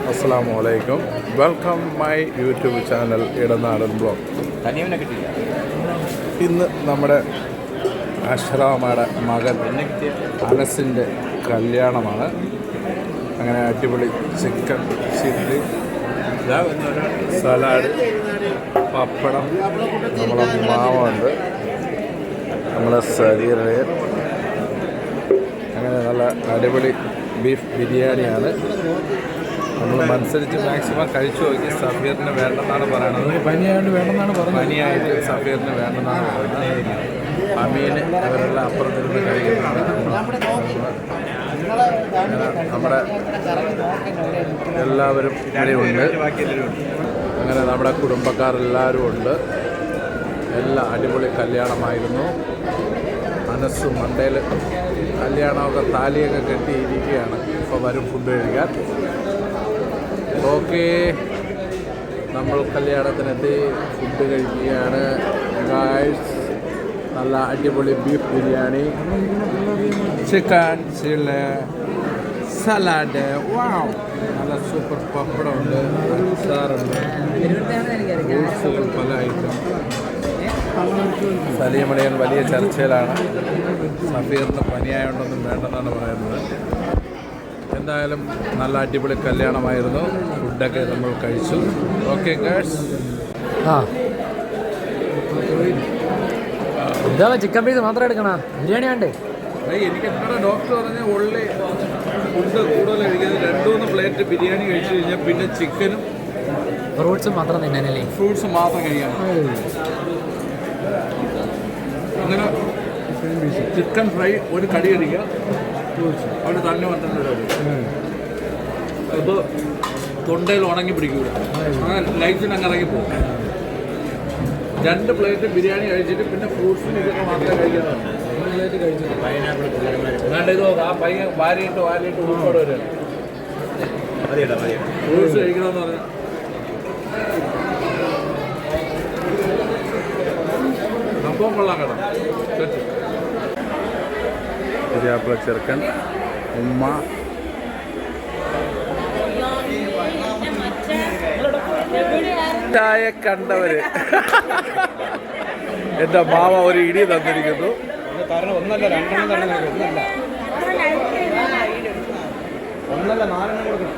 അസ്സലാമു അലൈക്കും. Welcome my YouTube channel Idanadan blog. ഇന്ന് നമ്മുടെ അഷ്റാമയുടെ മകൻ അനസിൻ്റെ കല്യാണമാണ്. അങ്ങനെ അടിപൊളി ചിക്കൻ ചില്ലി, സലാഡ്, പപ്പടം, നമ്മളെ മാവുണ്ട്, നമ്മളെ സരീറൻ, അങ്ങനെ നല്ല അടിപൊളി ബീഫ് ബിരിയാണിയാണ്. നമ്മൾ മത്സരിച്ച് മാക്സിമം കഴിച്ചു നോക്കി. സഫീറിന് വേണ്ടെന്നാണ് പറയണത്. പനിയായിട്ട് വേണ്ടെന്നാണ് പറയുന്നത്. പനിയായിട്ട് സഫീറിന് വേണ്ടെന്നാണ് പറയുന്നത്. അമീന് അവരെല്ലാം അപ്പുറത്തിരുന്ന് കഴിക്കുന്നുണ്ട്. നമ്മുടെ എല്ലാവരും ഇവിടെ ഉണ്ട്. അങ്ങനെ നമ്മുടെ കുടുംബക്കാരെല്ലാവരും ഉണ്ട്. എല്ലാം അടിപൊളി കല്യാണമായിരുന്നു. അനസ് മണ്ടയിൽ കല്യാണമൊക്കെ താലിയൊക്കെ കെട്ടിയിരിക്കുകയാണ്. ഇപ്പോൾ വരും ഫുഡ് കഴിക്കാൻ. ഓക്കെ, നമ്മൾ കല്യാണത്തിനെത്തി ഫുഡ് കഴിക്കുകയാണ് ഗായ്സ്. നല്ല അടിപൊളി beef biryani, chicken chilli, salad, wow, നല്ല സൂപ്പർ പപ്പടമുണ്ട്, അച്ചാറുണ്ട്, ഫ്രൂട്ട്സുകൾ പല ഐറ്റം. സലീമളിയൻ വലിയ ചർച്ചയിലാണ്. സഫീറിന് പനിയായോണ്ടൊന്നും വേണ്ടെന്നാണ് പറയുന്നത്. എന്തായാലും നല്ല അടിപൊളി കല്യാണമായിരുന്നു. ഫുഡൊക്കെ നമ്മൾ കഴിച്ചു. Okay girls. ഇതാ ചിക്കൻ പീസ് മാത്രം എടുക്കണ, ബിരിയാണി വേണ്ടേ? എനിക്ക് എന്നോട് ഡോക്ടർ പറഞ്ഞ ഉള്ളി ഫുഡ് കൂടുതൽ കഴിക്കുന്നത് 2-3 പ്ലേറ്റ് ബിരിയാണി കഴിച്ചു കഴിഞ്ഞാൽ പിന്നെ ചിക്കനും ഫ്രൂട്ട്സും മാത്രം തിന്നാനല്ലേ? ഫ്രൂട്ട്സ് മാത്രം കഴിക്കണം. അങ്ങനെ ചിക്കൻ ഫ്രൈ ഒരു കടി കഴിക്കുക, അവിടെ തന്നെ വന്നിട്ടുണ്ട്. ഇപ്പോൾ തൊണ്ടയിൽ ഉണങ്ങി പിടിക്കൂല, അങ്ങനെ ലൈറ്റിന് അങ്ങ് ഇറങ്ങിപ്പോകും. 2 പ്ലേറ്റ് ബിരിയാണി കഴിച്ചിട്ട് പിന്നെ ഫ്രൂട്ട്സിന് ഇതൊക്കെ മാത്രമേ കഴിക്കുന്നതാണ്. 1 പ്ലേറ്റ് കഴിച്ചിട്ട് വേണ്ട ഇത് ആ പയ്യൻ വാരിയിട്ട് ഉൾപ്പെടെ വരിക. ഫ്രൂട്ട്സ് കഴിക്കണമെന്ന് പറഞ്ഞാൽ സംഭവം കൊള്ളാം കേട്ടോ. പുതിയാപ്പിള ചെറുക്കൻ, ഉമ്മ, ചായ കണ്ടവര്. എൻ്റെ മാമ ഒരു ഇടി തന്നിരിക്കുന്നു. ഒന്നല്ല 2 തരണം, ഒന്നല്ല 4 കൊടുക്കണം.